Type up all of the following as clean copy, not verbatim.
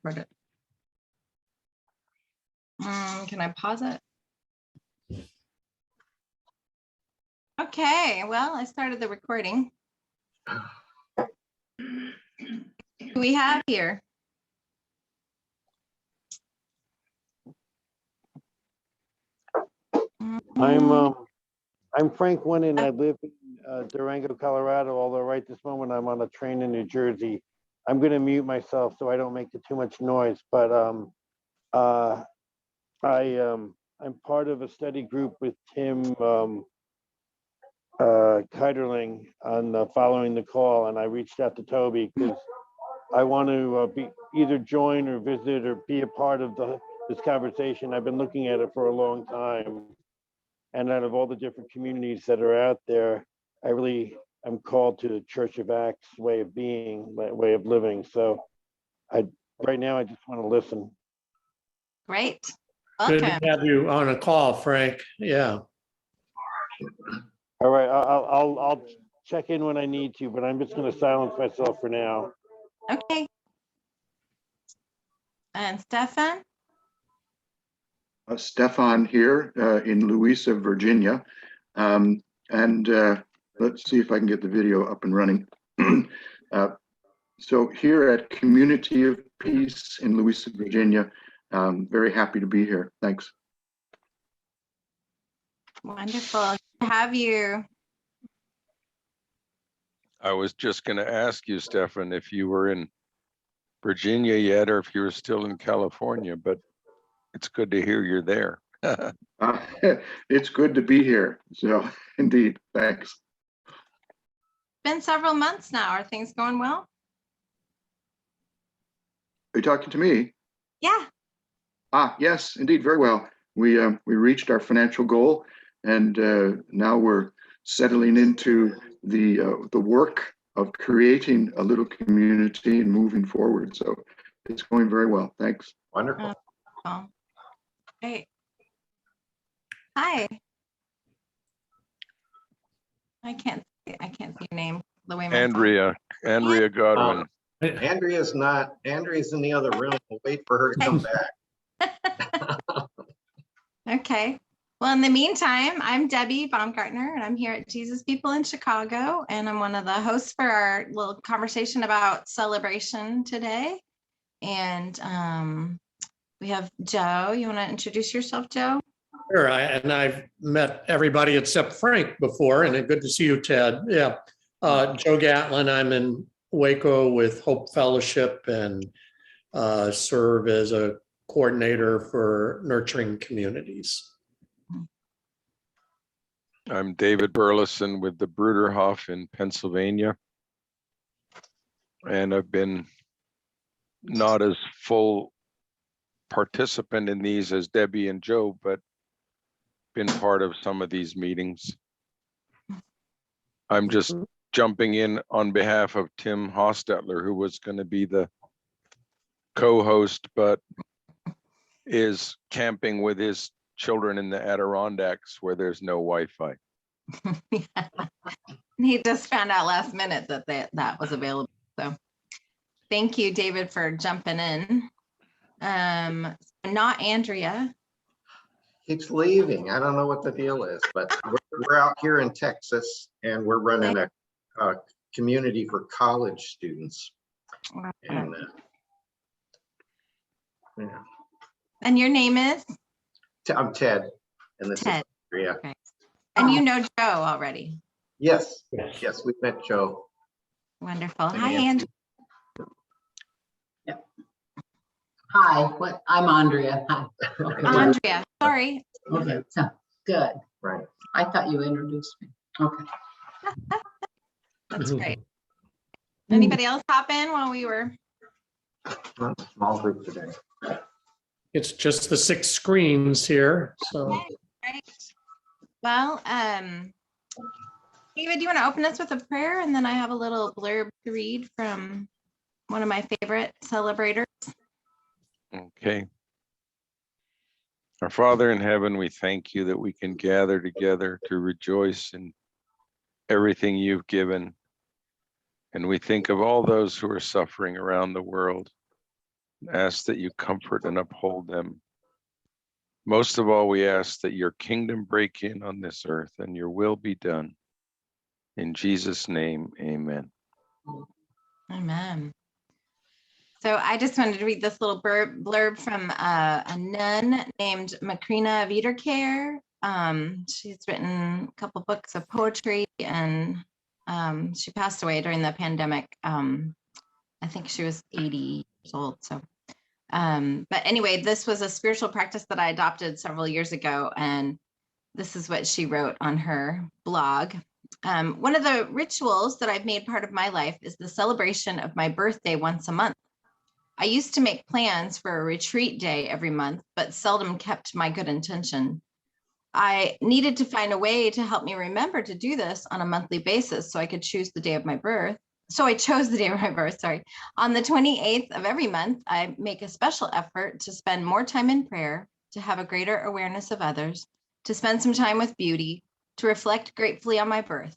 record it. Can I pause it? Okay, well, I started the recording. Who we have here? I'm Frank Winnan. I live in Durango, Colorado, although right this moment I'm on a train in New Jersey. I'm going to mute myself so I don't make too much noise, but I'm part of a study group with Tim Keiderling on following the call, and I reached out to Toby because I want to be either join or visit or be a part of this conversation. I've been looking at it for a long time. And out of all the different communities that are out there, I really am called to the Church of Acts way of being, way of living. So right now I just want to listen. Great. Good Welcome. to have you on a call, Frank. Yeah. All right, I'll check in when I need to, but I'm just going to silence myself for now. Okay. And Stefan? Stefan here in Louisa, Virginia. And let's see if I can get the video up and running. So here at Community of Peace in Louisa, Virginia, very happy to be here. Thanks. Wonderful. Good to have you. I was just going to ask you, Stefan, if you were in Virginia yet or if you were still in California, but it's good to hear you're there. It's good to be here. So indeed, thanks. Been several months now. Are things going well? Are you talking to me? Yeah. Yes, indeed, very well. We reached our financial goal, and now we're settling into the work of creating a little community and moving forward. So it's going very well. Thanks. Wonderful. Oh, great. Hi. I can't see your name the way my Andrea Godwin. Andrea's in the other room. We'll wait for her to come back. Okay. Well, in the meantime, I'm Debbie Baumgartner, and I'm here at Jesus People in Chicago, and I'm one of the hosts for our little conversation about celebration today. And we have Joe. You want to introduce yourself, Joe? Sure. I've met everybody except Frank before, and good to see you, Ted. Yeah. Joe Gatlin. I'm in Waco with Hope Fellowship and serve as a coordinator for nurturing communities. I'm David Burleson with the Bruderhof in Pennsylvania. And I've been not as full participant in these as Debbie and Joe, but been part of some of these meetings. I'm just jumping in on behalf of Tim Hostetler, who was going to be the co-host, but is camping with his children in the Adirondacks where there's no Wi-Fi. Yeah. He just found out last minute that that was available. So thank you, David, for jumping in. Not Andrea. Keeps leaving. I don't know what the deal is, but we're out here in Texas, and we're running a community for college students. And yeah. And your name is? I'm Ted, and this Ted. is Andrea. Okay. And you know Joe already. Yes, we've met Joe. Wonderful. And Hi, Andrew. Andrea. Hi, I'm Andrea. Hi. Okay. Andrea, sorry. Okay, so good. Right. I thought you introduced me. Okay. That's great. Anybody else hop in while we were? Not a small group today. It's just the 6 screens here. So Right. Well, David, do you want to open us with a prayer? And then I have a little blurb to read from one of my favorite celebrators. Okay. Our Father in heaven, we thank you that we can gather together to rejoice in everything you've given. And we think of all those who are suffering around the world. Ask that you comfort and uphold them. Most of all, we ask that your kingdom break in on this earth and your will be done. In Jesus' name, amen. Amen. So I just wanted to read this little blurb from a nun named Macrina Wiederkehr. She's written a couple books of poetry, and she passed away during the pandemic. I think she was 80 years old. So, but anyway, this was a spiritual practice that I adopted several years ago, and this is what she wrote on her blog. One of the rituals that I've made part of my life is the celebration of my birthday once a month. I used to make plans for a retreat day every month, but seldom kept my good intention. I needed to find a way to help me remember to do this on a monthly basis so I could choose the day of my birth. So I chose the day of my birth, sorry. On the 28th of every month, I make a special effort to spend more time in prayer, to have a greater awareness of others, to spend some time with beauty, to reflect gratefully on my birth.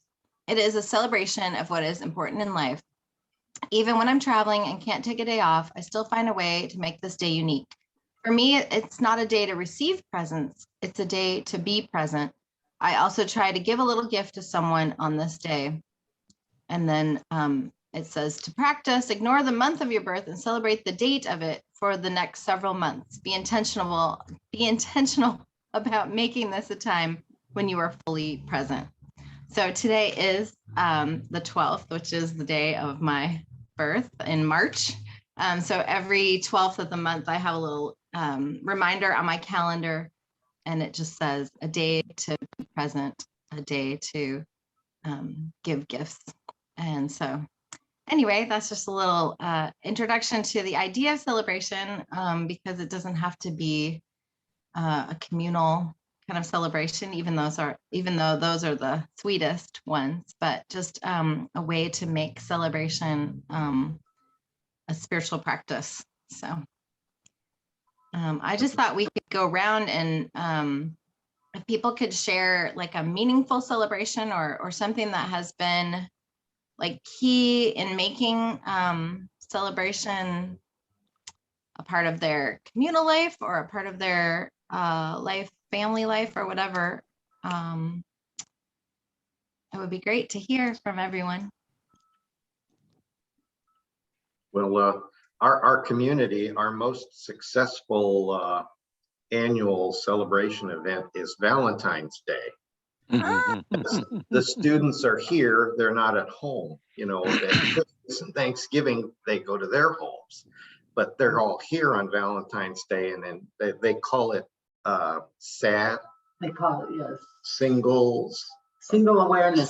It is a celebration of what is important in life. Even when I'm traveling and can't take a day off, I still find a way to make this day unique. For me, it's not a day to receive presents, it's a day to be present. I also try to give a little gift to someone on this day. And then it says to practice, ignore the month of your birth and celebrate the date of it for the next several months. Be intentional about making this a time when you are fully present. So today is the 12th, which is the day of my birth in March. So every 12th of the month, I have a little reminder on my calendar, and it just says a day to be present, a day to give gifts. And so anyway, that's just a little introduction to the idea of celebration, because it doesn't have to be a communal kind of celebration, even though those are the sweetest ones, but just a way to make celebration a spiritual practice. So I just thought we could go around and if people could share like a meaningful celebration or something that has been like key in making celebration a part of their communal life or a part of their family life or whatever. It would be great to hear from everyone. Well, our community, our most successful annual celebration event is Valentine's Day. The students are here, they're not at home. You know, at Christmas and Thanksgiving, they go to their homes, but they're all here on Valentine's Day, and then they call it SAD. They call it, yes, Single Awareness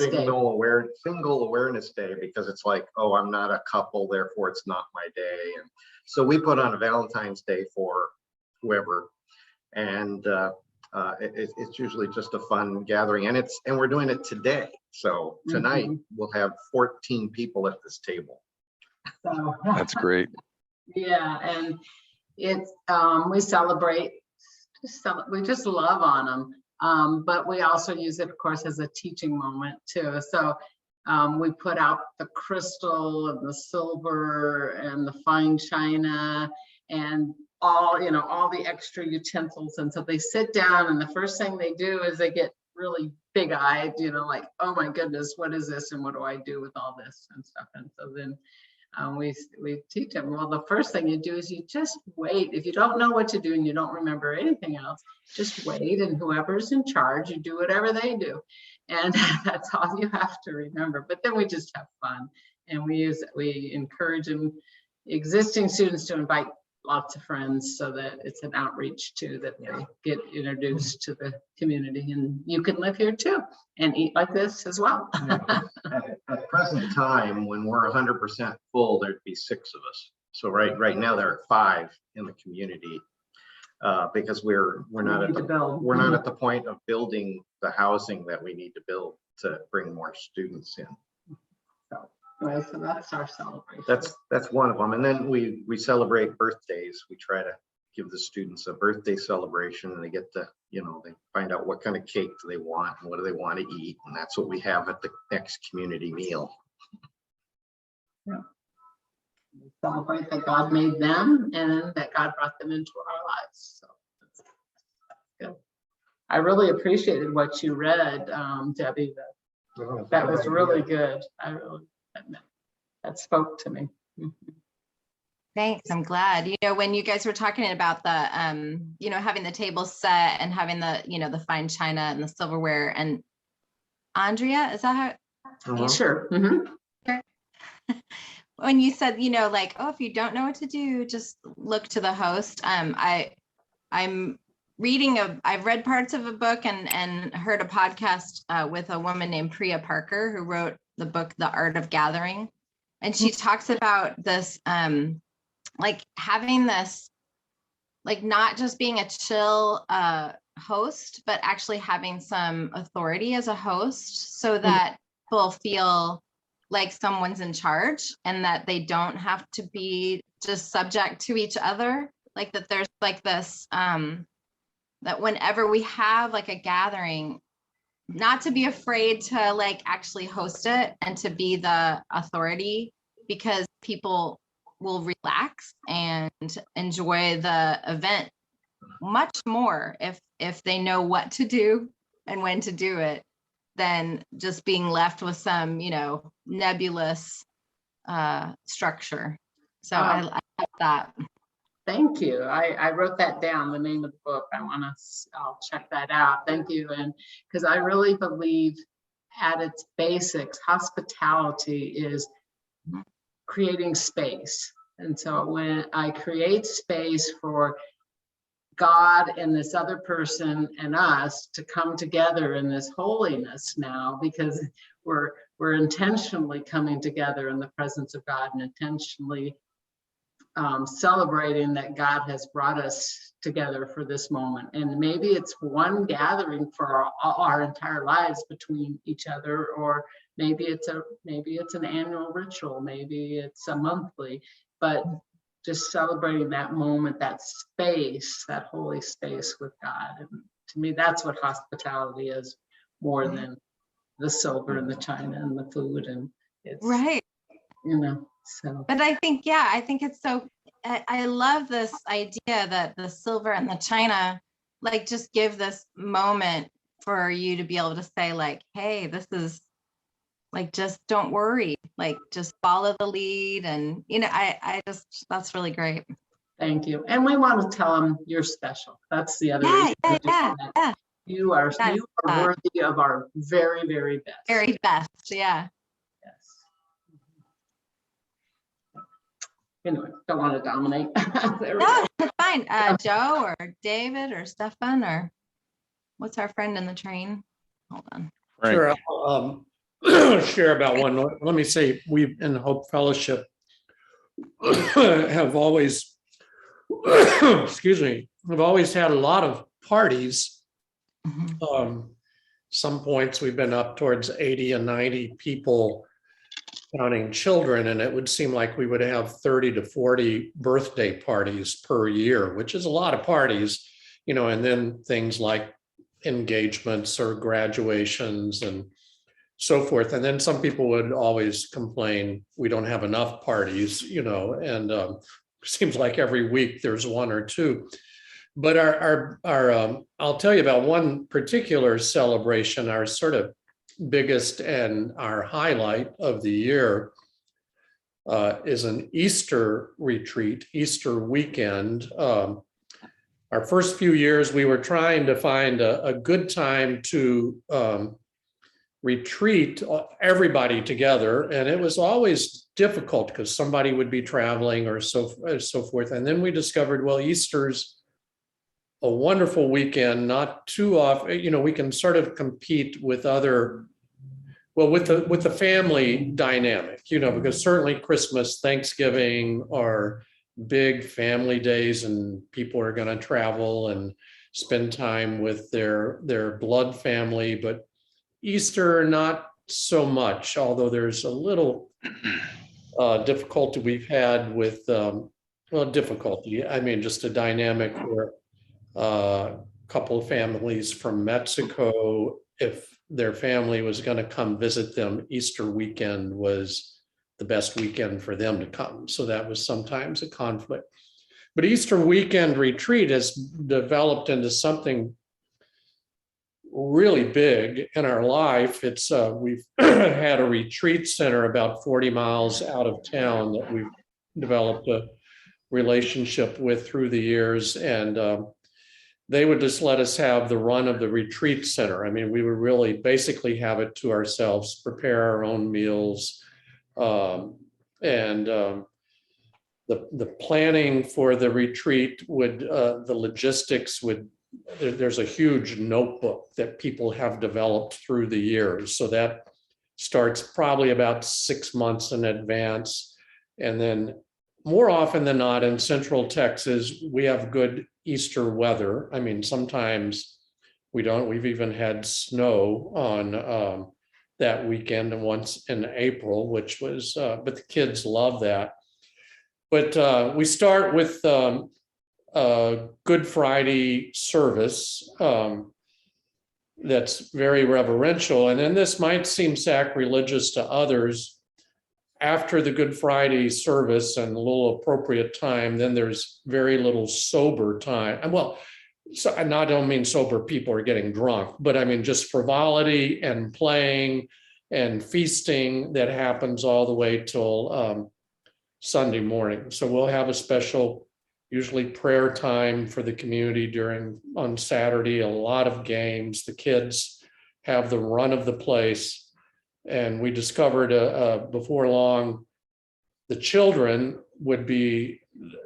Day, because it's like, oh, I'm not a couple, therefore it's not my day. And so we put on a Valentine's Day for whoever, and it's usually just a fun gathering, and we're doing it today. So tonight we'll have 14 people at this table. So That's great. yeah, and it's we celebrate, we just love on them, but we also use it, of course, as a teaching moment too. So we put out the crystal and the silver and the fine china and all the extra utensils, and so they sit down, and the first thing they do is they get really big-eyed, like, oh my goodness, what is this and what do I do with all this and stuff. And so then we teach them, well, the first thing you do is you just wait. If you don't know what to do and you don't remember anything else, just wait, and whoever's in charge, you do whatever they do, and that's all you have to remember. But then we just have fun, and we encourage existing students to invite lots of friends, so that it's an outreach too, that they get introduced to the community, and you can live here too and eat like this as well. At present time, when we're 100% full, there'd be 6 of us. So right now there are 5 in the community, because we're not at the point of building the housing that we need to build to bring more students in. Right, so that's our celebration. That's one of them. And then we celebrate birthdays. We try to give the students a birthday celebration, and they get to, they find out what kind of cake do they want and what do they want to eat. And that's what we have at the next community meal. Yeah. We celebrate that God made them and that God brought them into our lives. So that's good. I really appreciated what you read, Debbie. That was really good. That spoke to me. Thanks. I'm glad. When you guys were talking about the, having the table set and having the, the fine china and the silverware, and Andrea, is that how? Sure. Mhm. When you said, like, oh, if you don't know what to do, just look to the host. I'm reading I've read parts of a book and heard a podcast with a woman named Priya Parker, who wrote the book, The Art of Gathering. And she talks about this, like having this, like not just being a chill host, but actually having some authority as a host so that people feel like someone's in charge and that they don't have to be just subject to each other. Like that there's like this, that whenever we have like a gathering, not to be afraid to like actually host it and to be the authority, because people will relax and enjoy the event much more if they know what to do and when to do it, than just being left with some, nebulous structure. So I like that. Thank you. I wrote that down, the name of the book. I'll check that out. Thank you. And because I really believe at its basics, hospitality is creating space. And so when I create space for God and this other person and us to come together in this holiness now, because we're intentionally coming together in the presence of God and intentionally celebrating that God has brought us together for this moment. And maybe it's one gathering for our entire lives between each other, or maybe it's an annual ritual, maybe it's a monthly, but just celebrating that moment, that space, that holy space with God. And to me, that's what hospitality is, more than the silver and the china and the food. And it's Right. So. But I think it's so, I love this idea that the silver and the china, like, just give this moment for you to be able to say like, hey, this is like, just don't worry, like, just follow the lead. And, that's really great. Thank you. And we want to tell them you're special. That's the other reason. Yeah. You are worthy of our very, very best. Very best. Yeah. Yes. Anyway, don't want to dominate. No, it's fine. Joe or David or Stefan, or what's our friend in the train? Hold on. Frank. Sure. I'll share about one. Let me say, we in Hope Fellowship have always, excuse me, we've always had a lot of parties. Some points we've been up towards 80 and 90 people, counting children, and it would seem like we would have 30 to 40 birthday parties per year, which is a lot of parties, and then things like engagements or graduations and so forth. And then some people would always complain, we don't have enough parties, and seems like every week there's one or two. But our I'll tell you about one particular celebration, our sort of biggest and our highlight of the year is an Easter retreat, Easter weekend. Our first few years, we were trying to find a good time to retreat everybody together, and it was always difficult because somebody would be traveling or so forth. And then we discovered, well, Easter's a wonderful weekend, not too often, we can sort of compete with other, well, with the family dynamic, because certainly Christmas, Thanksgiving are big family days and people are going to travel and spend time with their blood family, but Easter, not so much, although there's a little difficulty we've had with, difficulty, I mean, just a dynamic where a couple of families from Mexico, if their family was going to come visit them, Easter weekend was the best weekend for them to come. So that was sometimes a conflict. But Easter weekend retreat has developed into something really big in our life. It's we've had a retreat center about 40 miles out of town that we've developed a relationship with through the years, and they would just let us have the run of the retreat center. I mean, we would really basically have it to ourselves, prepare our own meals, and the planning for the retreat would the logistics would. There's a huge notebook that people have developed through the years. So that starts probably about 6 months in advance. And then more often than not in Central Texas, we have good Easter weather. I mean, sometimes we don't. We've even had snow on that weekend and once in April, which was, but the kids love that. But we start with Good Friday service that's very reverential. And then this might seem sacrilegious to others. After the Good Friday service and a little appropriate time, then there's very little sober time. And well, so I don't mean sober people are getting drunk, but I mean just frivolity and playing and feasting that happens all the way till Sunday morning. So we'll have a special usually prayer time for the community on Saturday, a lot of games. The kids have the run of the place. And we discovered before long, the children would be,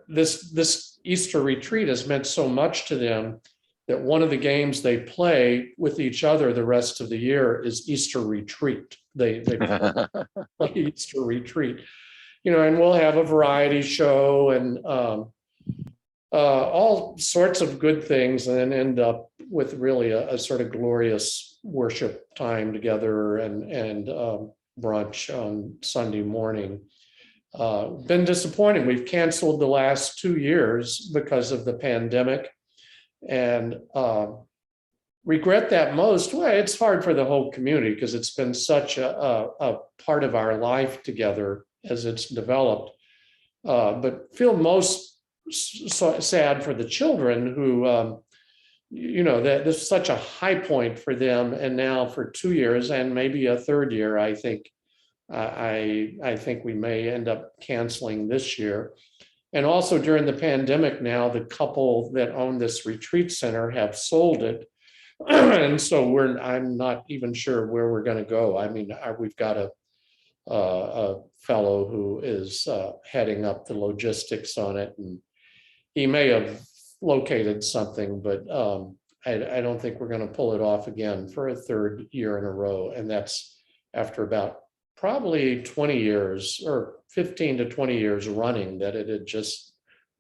this Easter retreat has meant so much to them that one of the games they play with each other the rest of the year is Easter retreat. They play Easter retreat, and we'll have a variety show and all sorts of good things, and then end up with really a sort of glorious worship time together and brunch on Sunday morning. Been disappointing. We've canceled the last 2 years because of the pandemic, and regret that most. Well, it's hard for the whole community because it's been such a part of our life together as it's developed, but feel most so sad for the children who, that this is such a high point for them. And now for 2 years and maybe a third year, I think, I think we may end up canceling this year. And also during the pandemic now, the couple that own this retreat center have sold it. And so I'm not even sure where we're going to go. I mean, we've got a fellow who is heading up the logistics on it, and he may have located something, but I don't think we're going to pull it off again for a third year in a row. And that's after about probably 20 years or 15 to 20 years running that it had just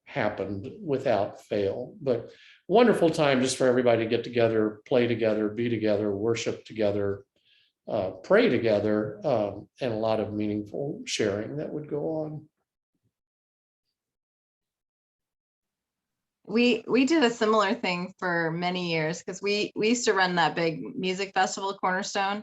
happened without fail. But wonderful time just for everybody to get together, play together, be together, worship together, pray together, and a lot of meaningful sharing that would go on. We did a similar thing for many years because we used to run that big music festival, Cornerstone,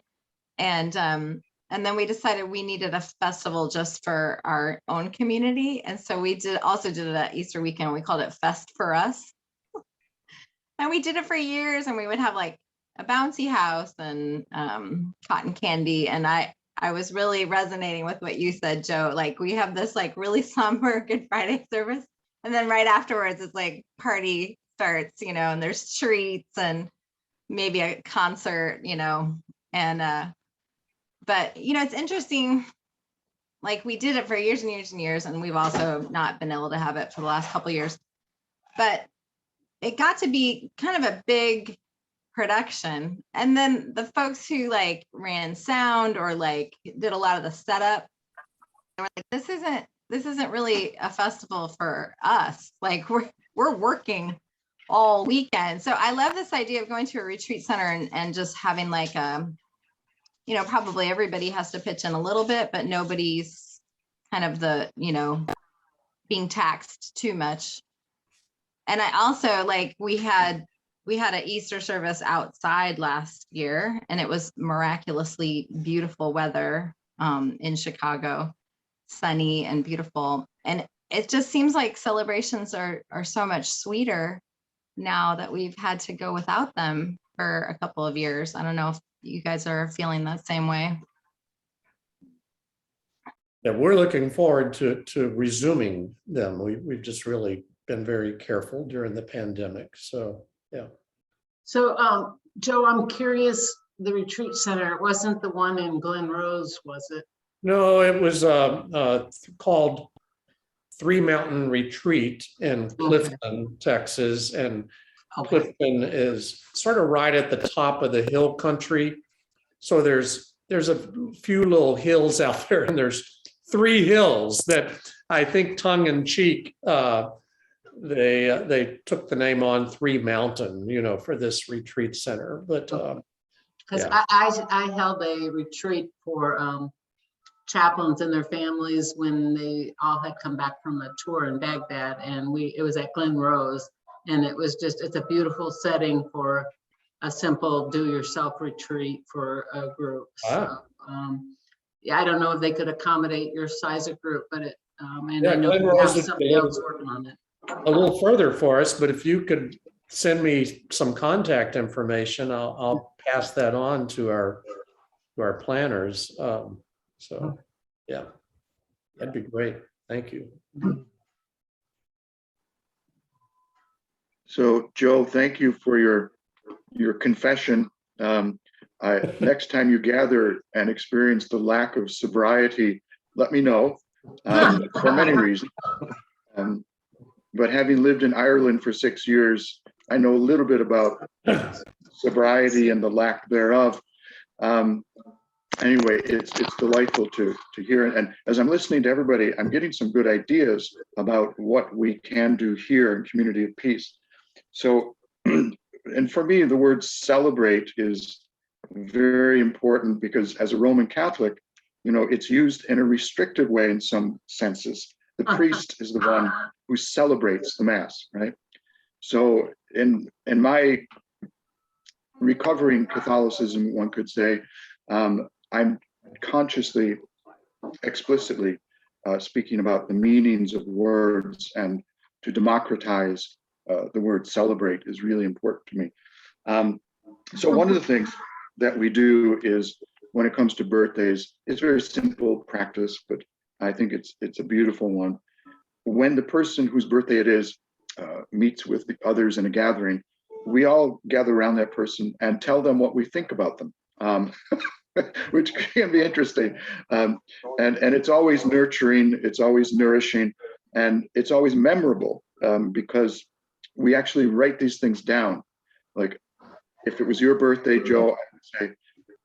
and then we decided we needed a festival just for our own community, and so we also did it at Easter weekend. We called it Fest for Us, and we did it for years. And we would have like a bouncy house and cotton candy. And I was really resonating with what you said, Joe. Like we have this like really somber Good Friday service. And then right afterwards, it's like party starts, and there's treats and maybe a concert, and, but, it's interesting. Like we did it for years and years and years, and we've also not been able to have it for the last couple of years, but it got to be kind of a big production. And then the folks who like ran sound or like did a lot of the setup, they were like, this isn't really a festival for us. Like we're working all weekend. So I love this idea of going to a retreat center and just having like probably everybody has to pitch in a little bit, but nobody's kind of being taxed too much. And I also like we had an Easter service outside last year, and it was miraculously beautiful weather in Chicago. sunny and beautiful. And it just seems like celebrations are so much sweeter now that we've had to go without them for a couple of years. I don't know if you guys are feeling the same way. Yeah, we're looking forward to resuming them. We've just really been very careful during the pandemic. So, yeah. So, Joe, I'm curious, the retreat center, it wasn't the one in Glen Rose, was it? No, it was called Three Mountain Retreat in Clifton, Texas. And Okay. Clifton is sort of right at the top of the hill country. So there's a few little hills out there, and there's 3 hills that I think tongue in cheek, they took the name on Three Mountain, for this retreat center. But Because yeah. I held a retreat for chaplains and their families when they all had come back from a tour in Baghdad, and it was at Glen Rose, and it's a beautiful setting for a simple do-yourself retreat for a group. Wow. So, yeah, I don't know if they could accommodate your size of group, but and Yeah, I know Glen you Rose have is somebody else working on it. a little further for us, but if you could send me some contact information, I'll pass that on to our planners. So, yeah, that'd be great. Thank you. So Joe, thank you for your confession. Next time you gather and experience the lack of sobriety, let me know, for many reasons. But having lived in Ireland for 6 years, I know a little bit about sobriety and the lack thereof. Anyway, it's delightful to hear. And as I'm listening to everybody, I'm getting some good ideas about what we can do here in Community of Peace. So, and for me, the word celebrate is very important because as a Roman Catholic, it's used in a restrictive way in some senses. The priest is the one who celebrates the Mass, right? So in my recovering Catholicism, one could say, I'm consciously, explicitly speaking about the meanings of words, and to democratize the word celebrate is really important to me. So one of the things that we do is when it comes to birthdays, it's very simple practice, but I think it's a beautiful one. When the person whose birthday it is meets with the others in a gathering, we all gather around that person and tell them what we think about them, which can be interesting. And it's always nurturing, it's always nourishing, and it's always memorable because we actually write these things down. Like if it was your birthday, Joe, I would say,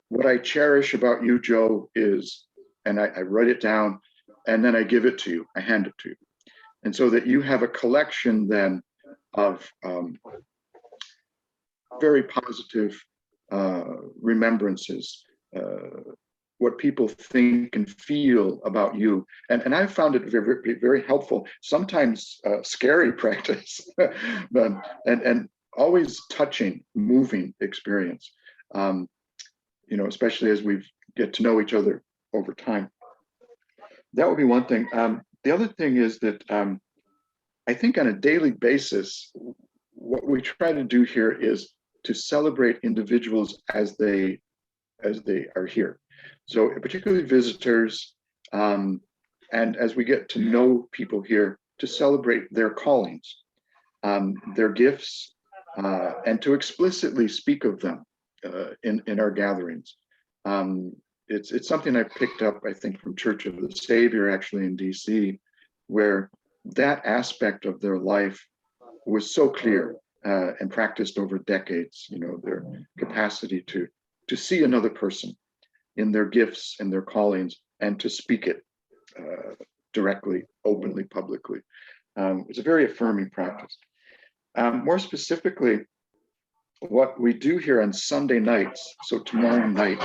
what I cherish about you, Joe, is, and I write it down, and then I give it to you, I hand it to you. And so that you have a collection then of very positive remembrances, what people think and feel about you. And I found it very, very helpful, sometimes scary practice, and always touching, moving experience, especially as we get to know each other over time. That would be one thing. The other thing is that I think on a daily basis, what we try to do here is to celebrate individuals as they are here. So particularly visitors, and as we get to know people here, to celebrate their callings, their gifts, and to explicitly speak of them in our gatherings. It's something I picked up, I think, from Church of the Savior, actually in DC, where that aspect of their life was so clear and practiced over decades, their capacity to see another person in their gifts and their callings and to speak it directly, openly, publicly. It's a very affirming practice. More specifically, what we do here on Sunday nights, so tomorrow night,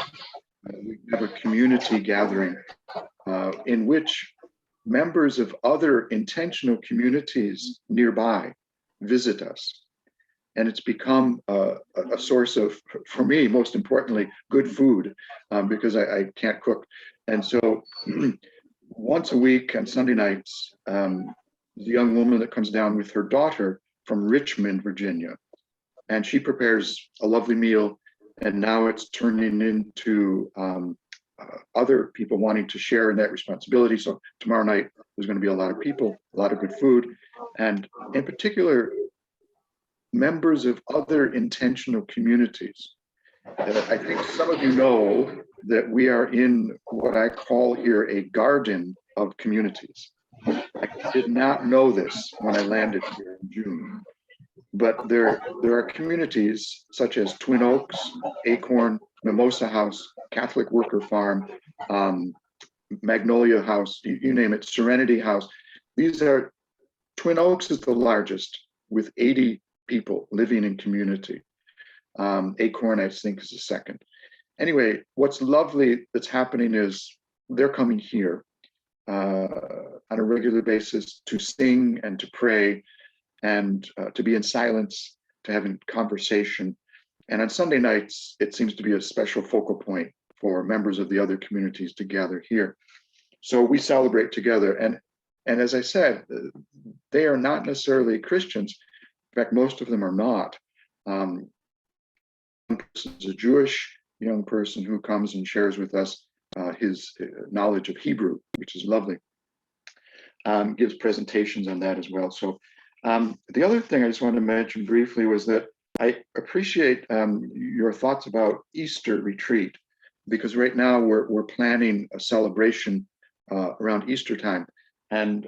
we have a community gathering in which members of other intentional communities nearby visit us. And it's become a source of, for me, most importantly, good food, because I can't cook. And so once a week on Sunday nights, there's a young woman that comes down with her daughter from Richmond, Virginia, and she prepares a lovely meal. And now it's turning into other people wanting to share in that responsibility. So tomorrow night, there's going to be a lot of people, a lot of good food, and in particular, members of other intentional communities. I think some of you know that we are in what I call here a garden of communities. I did not know this when I landed here in June, but there are communities such as Twin Oaks, Acorn, Mimosa House, Catholic Worker Farm, Magnolia House, you name it, Serenity House. These are, Twin Oaks is the largest with 80 people living in community. Acorn, I think, is the second. Anyway, what's lovely that's happening is they're coming here on a regular basis to sing and to pray and to be in silence, to have a conversation. And on Sunday nights, it seems to be a special focal point for members of the other communities to gather here. So we celebrate together. And as I said, they are not necessarily Christians. In fact, most of them are not. One person is a Jewish young person who comes and shares with us his knowledge of Hebrew, which is lovely. Gives presentations on that as well. So the other thing I just wanted to mention briefly was that I appreciate your thoughts about Easter retreat, because right now we're planning a celebration around Easter time. And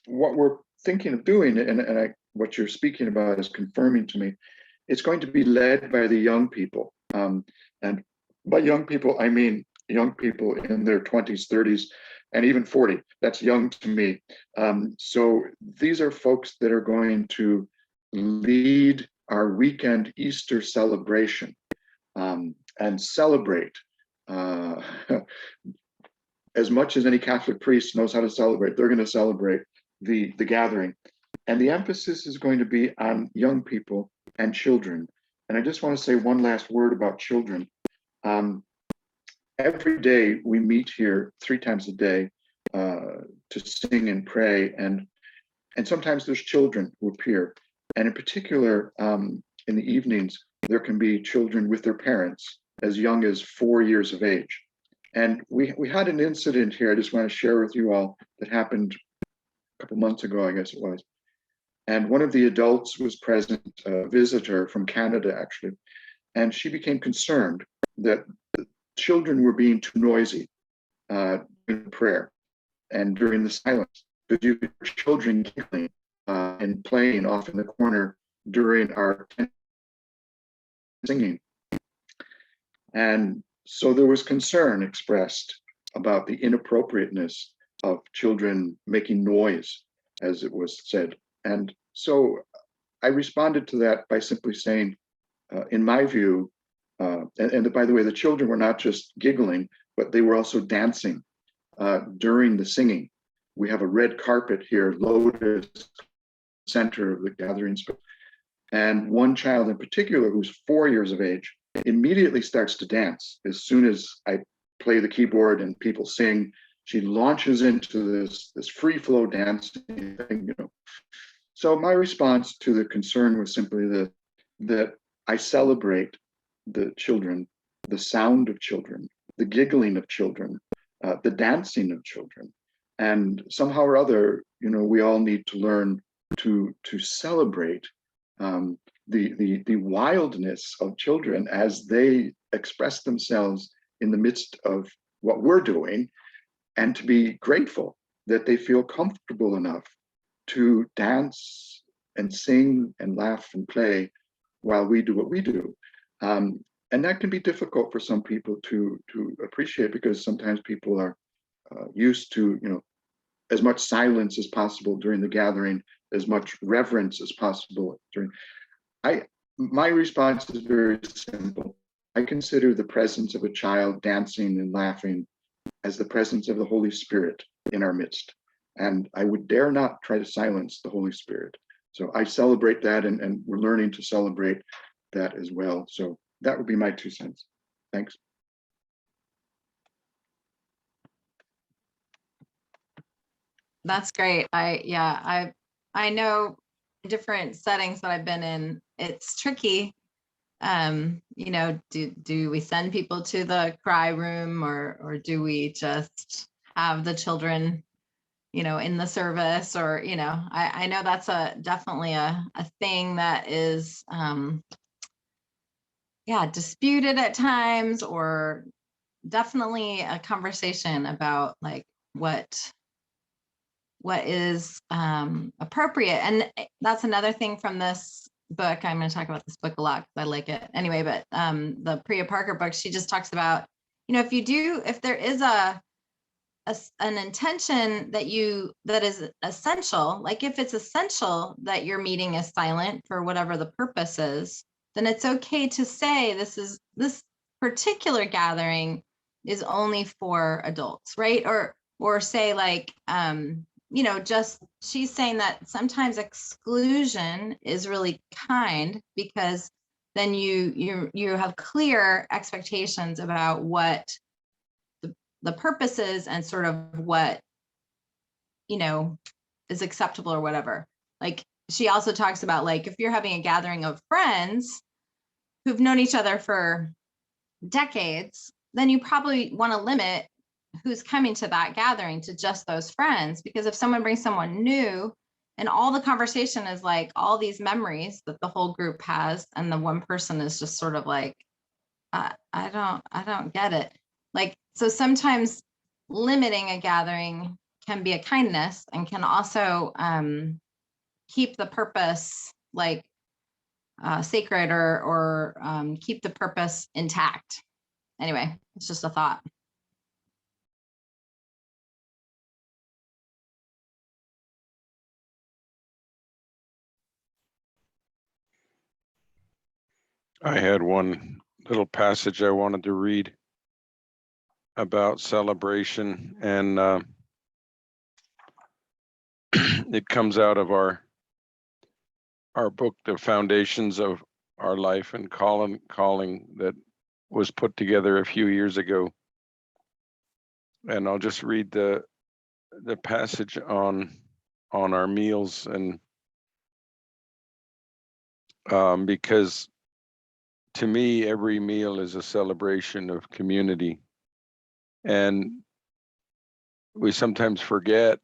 what we're thinking of doing, and what you're speaking about is confirming to me, it's going to be led by the young people. And by young people, I mean young people in their 20s, 30s, and even 40. That's young to me. So these are folks that are going to lead our weekend Easter celebration and celebrate as much as any Catholic priest knows how to celebrate. They're going to celebrate the gathering. And the emphasis is going to be on young people and children. And I just want to say one last word about children. Every day we meet here 3 times a day to sing and pray. And sometimes there's children who appear. And in particular, in the evenings, there can be children with their parents as young as 4 years of age. And we had an incident here I just want to share with you all that happened a couple months ago, I guess it was. And one of the adults was present, a visitor from Canada, actually. And she became concerned that the children were being too noisy in prayer and during the silence. But you hear children giggling and playing off in the corner during our singing. And so there was concern expressed about the inappropriateness of children making noise, as it was said. And so I responded to that by simply saying, in my view, and by the way, the children were not just giggling, but they were also dancing during the singing. We have a red carpet here, loaded center of the gathering space. And one child in particular, who's 4 years of age, immediately starts to dance. As soon as I play the keyboard and people sing, she launches into this free flow dancing thing, So my response to the concern was simply that I celebrate the children, the sound of children, the giggling of children, the dancing of children. And somehow or other, we all need to learn to celebrate the wildness of children as they express themselves in the midst of what we're doing, and to be grateful that they feel comfortable enough to dance and sing and laugh and play while we do what we do. And that can be difficult for some people to appreciate, because sometimes people are used to, as much silence as possible during the gathering, as much reverence as possible during. My response is very simple. I consider the presence of a child dancing and laughing as the presence of the Holy Spirit in our midst. And I would dare not try to silence the Holy Spirit. So I celebrate that, and we're learning to celebrate that as well. So that would be my 2 cents. Thanks. That's great. I know different settings that I've been in, it's tricky. Do we send people to the cry room, or do we just have the children, in the service, or, I know that's definitely a thing that is, disputed at times, or definitely a conversation about like what is appropriate. And that's another thing from this book. I'm going to talk about this book a lot because I like it anyway, but the Priya Parker book, she just talks about, if there is an intention that is essential, like if it's essential that your meeting is silent for whatever the purpose is, then it's okay to say this particular gathering is only for adults, right? Or say like, just she's saying that sometimes exclusion is really kind, because then you have clear expectations about what the purpose is and sort of what is acceptable or whatever. Like she also talks about, like, if you're having a gathering of friends who've known each other for decades, then you probably want to limit who's coming to that gathering to just those friends. Because if someone brings someone new and all the conversation is like all these memories that the whole group has, and the one person is just sort of like, I don't get it. Like, so sometimes limiting a gathering can be a kindness, and can also keep the purpose like sacred, or keep the purpose intact. Anyway, it's just a thought. I had one little passage I wanted to read about celebration, and it comes out of our book, The Foundations of Our Life and Calling, that was put together a few years ago. And I'll just read the passage on our meals, and because to me, every meal is a celebration of community. And we sometimes forget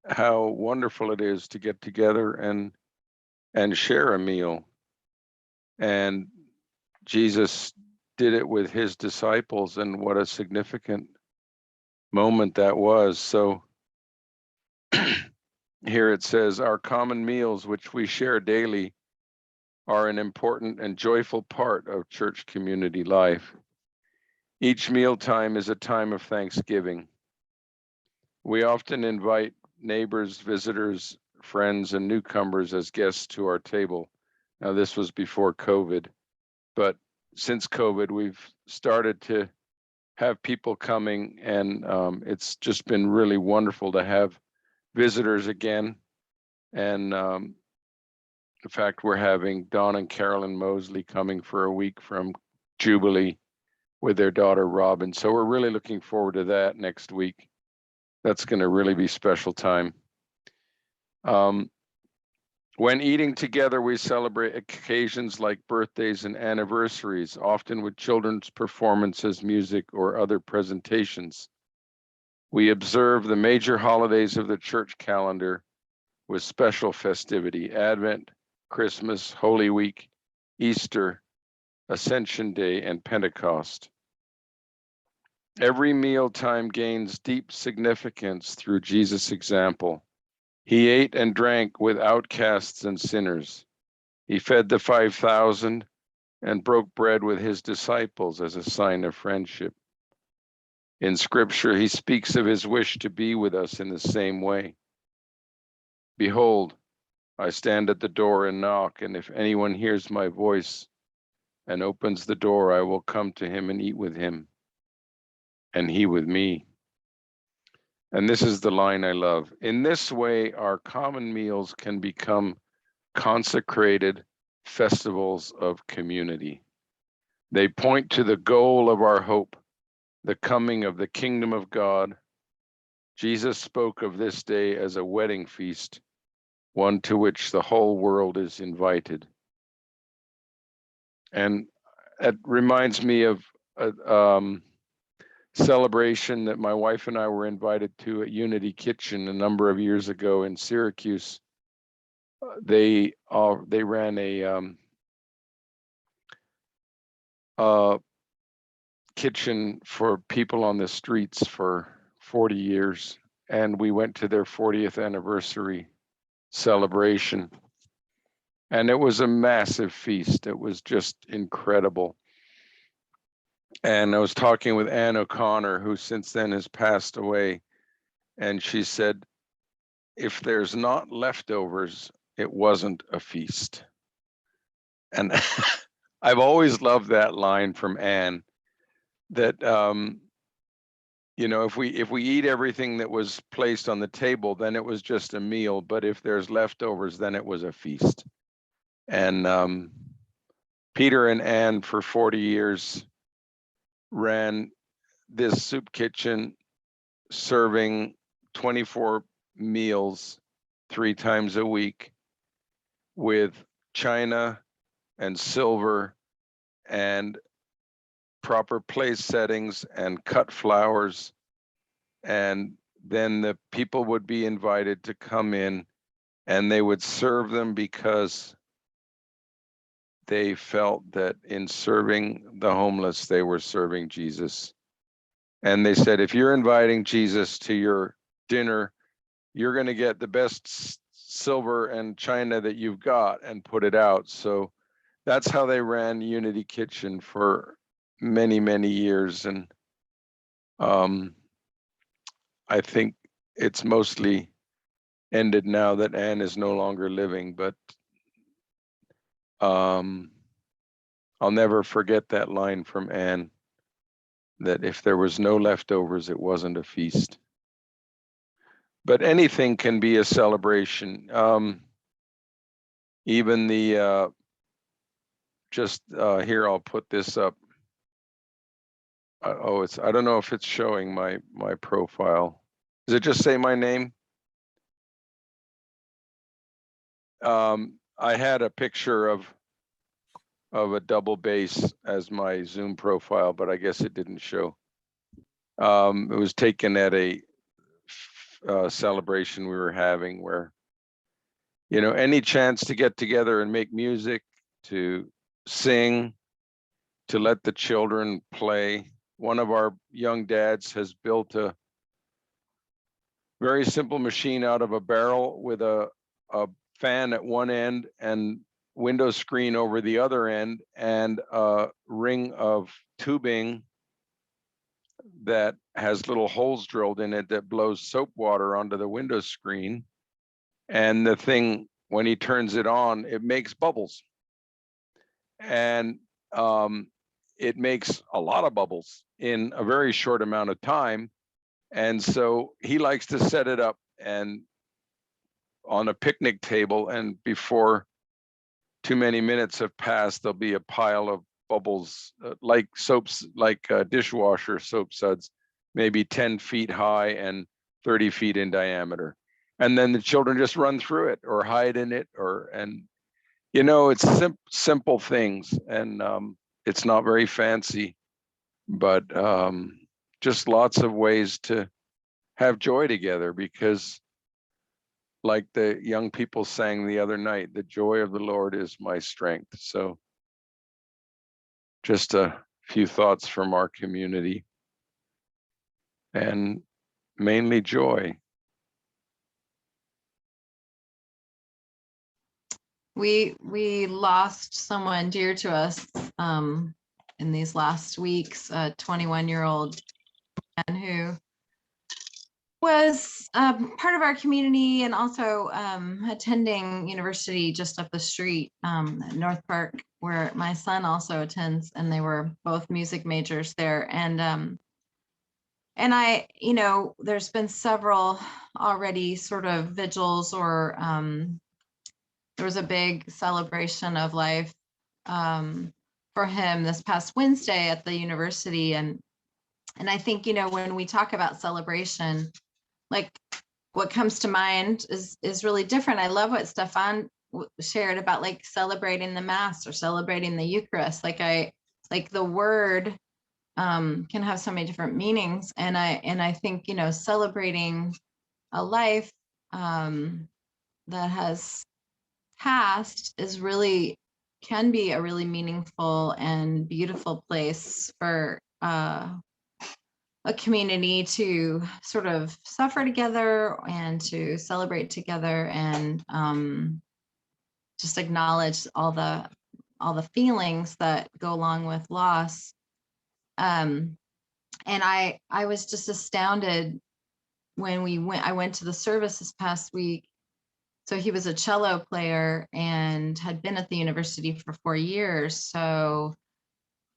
how wonderful it is to get together and share a meal. And Jesus did it with his disciples, and what a significant moment that was. So here it says, our common meals, which we share daily, are an important and joyful part of church community life. Each mealtime is a time of thanksgiving. We often invite neighbors, visitors, friends, and newcomers as guests to our table. Now, this was before COVID, but since COVID, we've started to have people coming, and it's just been really wonderful to have visitors again. And in fact, we're having Don and Carolyn Mosley coming for a week from Jubilee with their daughter Robin. So we're really looking forward to that next week. That's going to really be special time. When eating together, we celebrate occasions like birthdays and anniversaries, often with children's performances, music, or other presentations. We observe the major holidays of the church calendar with special festivity: Advent, Christmas, Holy Week, Easter, Ascension Day, and Pentecost. Every mealtime gains deep significance through Jesus' example. He ate and drank with outcasts and sinners. He fed the 5,000 and broke bread with his disciples as a sign of friendship. In Scripture, he speaks of his wish to be with us in the same way. Behold, I stand at the door and knock, and if anyone hears my voice and opens the door, I will come to him and eat with him, and he with me. And this is the line I love. In this way, our common meals can become consecrated festivals of community. They point to the goal of our hope, the coming of the kingdom of God, Jesus spoke of this day as a wedding feast, one to which the whole world is invited. And it reminds me of a celebration that my wife and I were invited to at Unity Kitchen a number of years ago in Syracuse. They ran a kitchen for people on the streets for 40 years, and we went to their 40th anniversary celebration, and it was a massive feast. It was just incredible. And I was talking with Ann O'Connor, who since then has passed away, and she said, if there's not leftovers, it wasn't a feast. And I've always loved that line from Ann, that you know, if we eat everything that was placed on the table, then it was just a meal. But if there's leftovers, then it was a feast. And Peter and Ann for 40 years ran this soup kitchen, serving 24 meals 3 times a week with china and silver and proper place settings and cut flowers. And then the people would be invited to come in, and they would serve them because they felt that in serving the homeless, they were serving Jesus. And they said, if you're inviting Jesus to your dinner, you're going to get the best silver and china that you've got and put it out. So that's how they ran Unity Kitchen for many, many years. And I think it's mostly ended now that Ann is no longer living, but I'll never forget that line from Ann, that if there was no leftovers, it wasn't a feast. But anything can be a celebration. Even the, here, I'll put this up. I don't know if it's showing my profile. Does it just say my name? I had a picture of a double bass as my Zoom profile, but I guess it didn't show. It was taken at a celebration we were having where, you know, any chance to get together and make music, to sing, to let the children play. One of our young dads has built a very simple machine out of a barrel with a fan at one end and window screen over the other end, and a ring of tubing that has little holes drilled in it that blows soap water onto the window screen. And the thing, when he turns it on, it makes bubbles. And it makes a lot of bubbles in a very short amount of time. And so he likes to set it up and on a picnic table, and before too many minutes have passed, there'll be a pile of bubbles, like soaps, like dishwasher soap suds, maybe 10 feet high and 30 feet in diameter. And then the children just run through it or hide in it, and you know, it's simple things, and it's not very fancy, but just lots of ways to have joy together, because like the young people sang the other night, the joy of the Lord is my strength. So just a few thoughts from our community, and mainly joy. We lost someone dear to us in these last weeks, a 21-year-old man who was part of our community and also attending university just up the street at North Park, where my son also attends, and they were both music majors there. And I, you know, there's been several already sort of vigils, or there was a big celebration of life for him this past Wednesday at the university. And I think, you know, when we talk about celebration, like what comes to mind is really different. I love what Stefan shared about like celebrating the Mass or celebrating the Eucharist. Like the word can have so many different meanings. And I think, you know, celebrating a life that has passed can be a really meaningful and beautiful place for a community to sort of suffer together and to celebrate together and just acknowledge all the feelings that go along with loss. And I was just astounded when I went to the service this past week. So he was a cello player and had been at the university for 4 years. So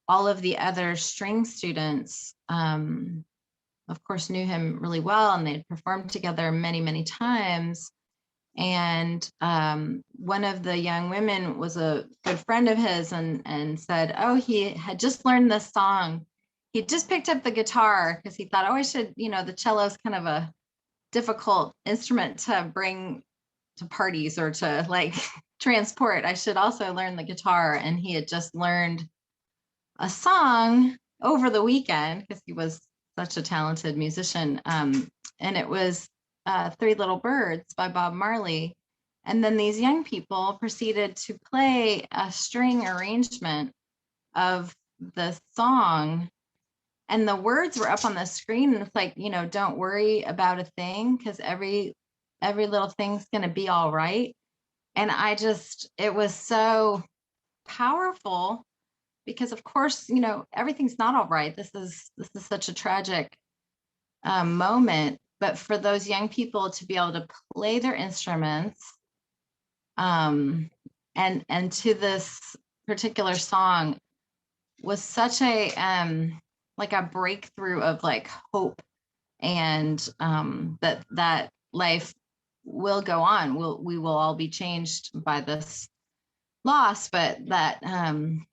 all of the other string students, of course, knew him really well, and they'd performed together many, many times. And one of the young women was a good friend of his and said, oh, he had just learned this song. He just picked up the guitar because he thought, oh, I should, you know, the cello is kind of a difficult instrument to bring to parties or to like transport. I should also learn the guitar. And he had just learned a song over the weekend because he was such a talented musician. And it was 3 Little Birds by Bob Marley. And then these young people proceeded to play a string arrangement of the song. And the words were up on the screen. And it's like, you know, don't worry about a thing because every little thing's going to be all right. And it was so powerful because of course, you know, everything's not all right. This is such a tragic moment, but for those young people to be able to play their instruments and to this particular song was such a like a breakthrough of like hope and that life will go on. We will all be changed by this loss, but that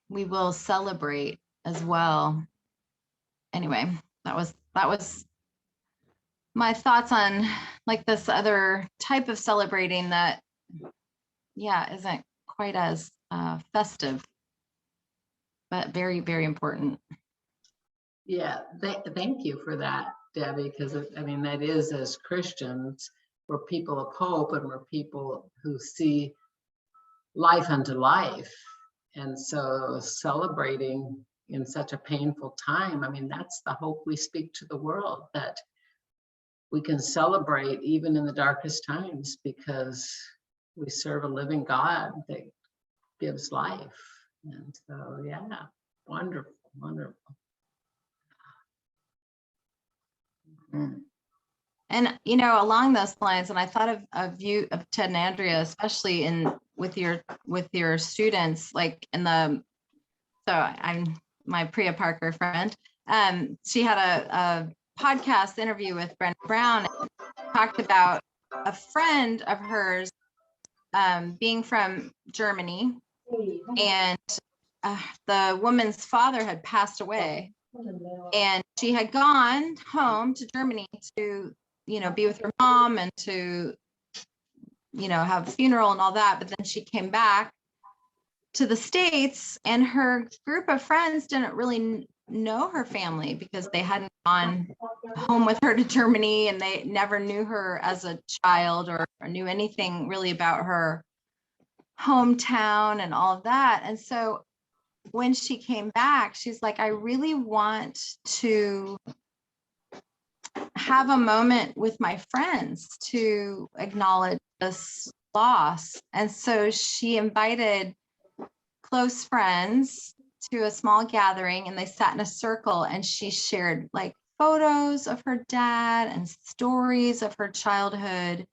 we will celebrate as well. Anyway, that was my thoughts on like this other type of celebrating that, yeah, isn't quite as festive, but very, very important. Yeah, thank you for that, Debbie, because I mean, that is, as Christians, we're people of hope and we're people who see life unto life. And so celebrating in such a painful time, I mean, that's the hope we speak to the world, that we can celebrate even in the darkest times because we serve a living God that gives life. And so, yeah, wonderful, wonderful. And, you know, along those lines, and I thought of you, of Ted and Andrea, especially with your students, like I'm my Priya Parker friend. She had a podcast interview with Brenda Brown, and talked about a friend of hers being from Germany, and the woman's father had passed away, and she had gone home to Germany to, you know, be with her mom and to, you know, have a funeral and all that. But then she came back to the States, and her group of friends didn't really know her family because they hadn't gone home with her to Germany, and they never knew her as a child or knew anything really about her hometown and all of that. And so when she came back, she's like, I really want to have a moment with my friends to acknowledge this loss. And so she invited close friends to a small gathering, and they sat in a circle, and she shared like photos of her dad and stories of her childhood.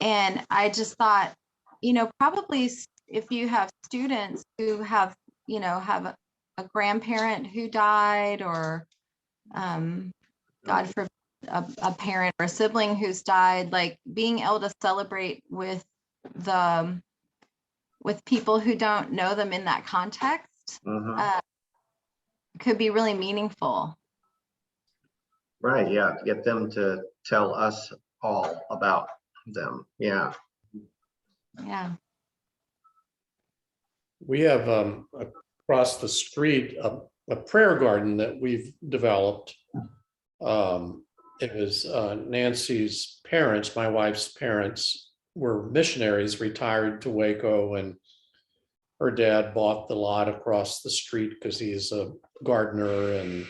And I just thought, you know, probably if you have students who have, you know, have a grandparent who died, or God forbid, a parent or a sibling who's died, like being able to celebrate with people who don't know them in that context could be really meaningful. Right, yeah, to get them to tell us all about them. Yeah. Yeah. We have across the street a prayer garden that we've developed. It was Nancy's parents, my wife's parents, were missionaries, retired to Waco, and her dad bought the lot across the street because he's a gardener and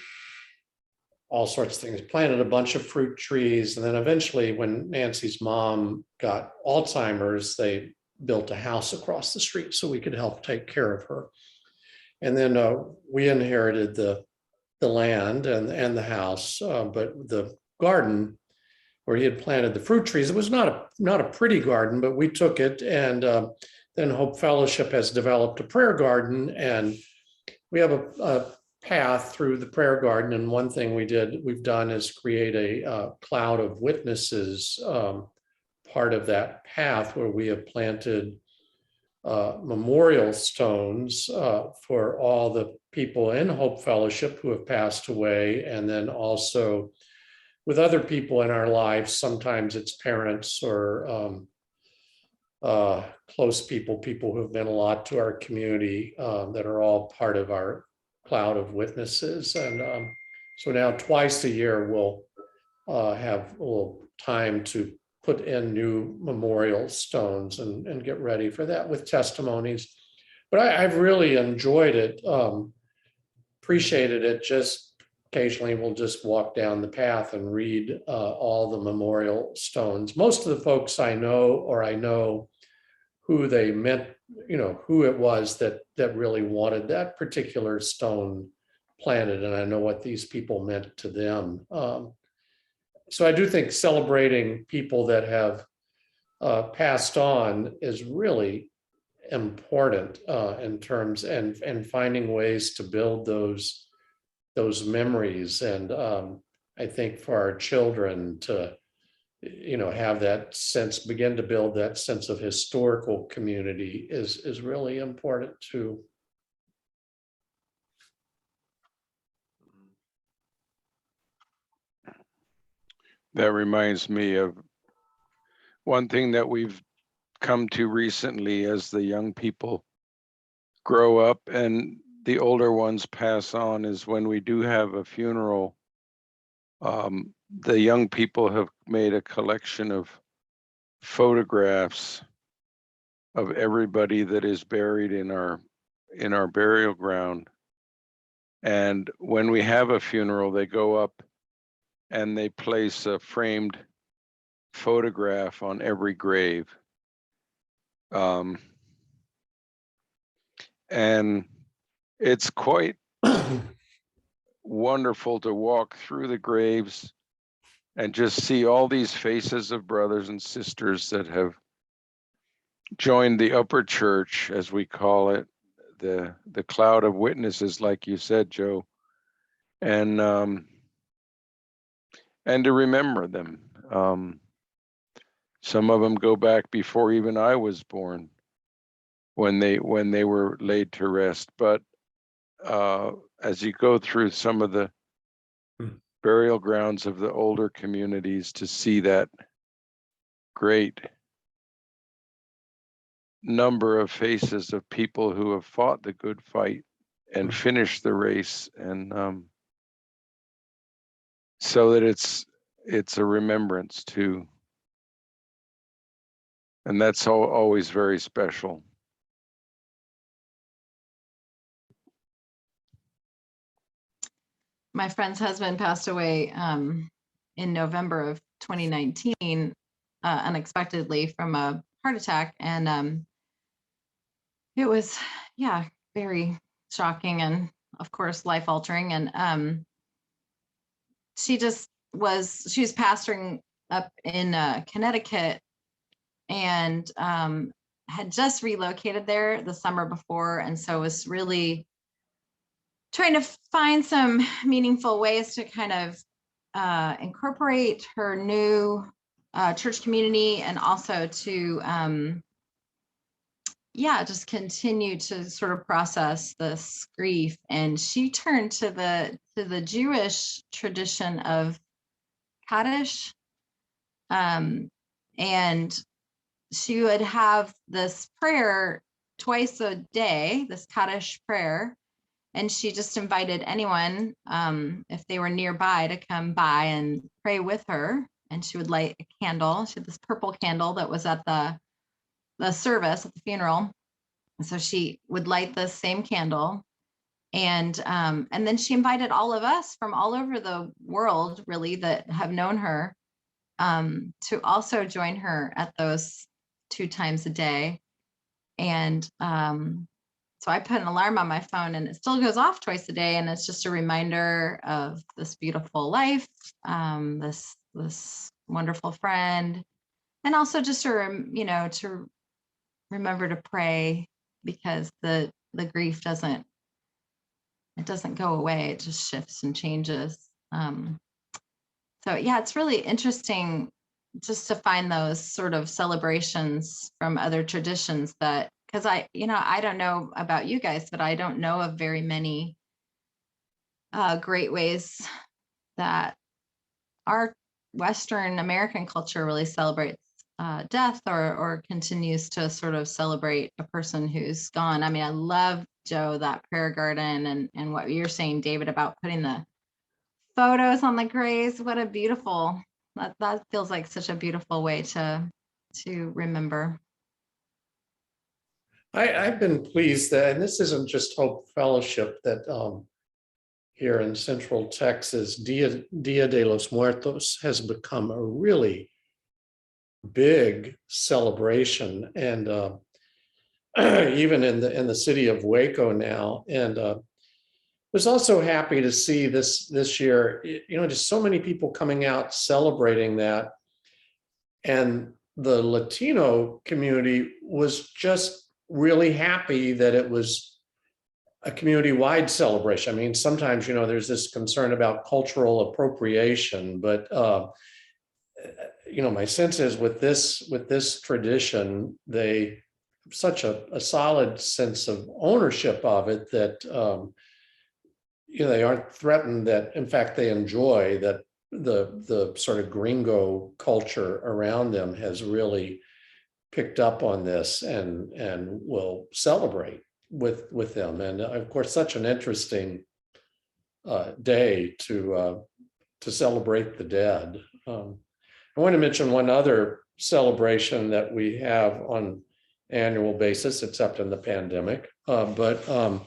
all sorts of things. Planted a bunch of fruit trees, and then eventually, when Nancy's mom got Alzheimer's, they built a house across the street so we could help take care of her. And then we inherited the land and the house, but the garden where he had planted the fruit trees, it was not a pretty garden, but we took it, and then Hope Fellowship has developed a prayer garden, and we have a path through the prayer garden. And one thing we've done is create a cloud of witnesses, part of that path, where we have planted memorial stones for all the people in Hope Fellowship who have passed away, and then also with other people in our lives. Sometimes it's parents or close people who have meant a lot to our community, that are all part of our cloud of witnesses. And so now twice a year we'll have a little time to put in new memorial stones and get ready for that with testimonies. But I've really enjoyed it, appreciated it. Just occasionally we'll just walk down the path and read all the memorial stones. Most of the folks I know who they meant, who it was that really wanted that particular stone planted, and I know what these people meant to them. So I do think celebrating people that have passed on is really important in terms and finding ways to build those memories. And I think for our children to have that sense, begin to build that sense of historical community is really important too. That reminds me of one thing that we've come to recently as the young people grow up and the older ones pass on, is when we do have a funeral, the young people have made a collection of photographs of everybody that is buried in our burial ground. And when we have a funeral, they go up and they place a framed photograph on every grave. And it's quite wonderful to walk through the graves and just see all these faces of brothers and sisters that have joined the upper church, as we call it, the cloud of witnesses, like you said, Joe, and to remember them. Some of them go back before even I was born, when they were laid to rest. But as you go through some of the burial grounds of the older communities, to see that great number of faces of people who have fought the good fight and finished the race, and so that it's a remembrance too. And that's always very special. My friend's husband passed away in November of 2019, unexpectedly from a heart attack. And it was, very shocking and of course life altering. And she was pastoring up in Connecticut, and had just relocated there the summer before. And so was really trying to find some meaningful ways to kind of incorporate her new church community, and also to just continue to sort of process this grief. And she turned to the Jewish tradition of Kaddish. And she would have this prayer twice a day, this Kaddish prayer. And she just invited anyone, if they were nearby, to come by and pray with her. And she would light a candle. She had this purple candle that was at the service at the funeral. And so she would light the same candle. And then she invited all of us from all over the world, really, that have known her, to also join her at those 2 times a day. And so I put an alarm on my phone, and it still goes off twice a day. And it's just a reminder of this beautiful life, this wonderful friend, and also just to remember to pray, because the grief doesn't go away. It just shifts and changes. So yeah, it's really interesting just to find those sort of celebrations from other traditions, that, because I don't know about you guys, but I don't know of very many great ways that our Western American culture really celebrates death, or continues to sort of celebrate a person who's gone. I mean, I love, Joe, that prayer garden, and what you're saying, David, about putting the photos on the graves. What a beautiful, that feels like such a beautiful way to remember. I've been pleased that, and this isn't just Hope Fellowship, that here in Central Texas, Dia de los Muertos has become a really big celebration, and even in the city of Waco now. And was also happy to see this year, just so many people coming out celebrating that. And the Latino community was just really happy that it was a community-wide celebration. I mean, sometimes, there's this concern about cultural appropriation, but my sense is with this tradition, they have such a solid sense of ownership of it that they aren't threatened, that in fact they enjoy that the sort of gringo culture around them has really picked up on this and will celebrate with them. And of course, such an interesting day to celebrate the dead. I want to mention one other celebration that we have on annual basis, except in the pandemic, but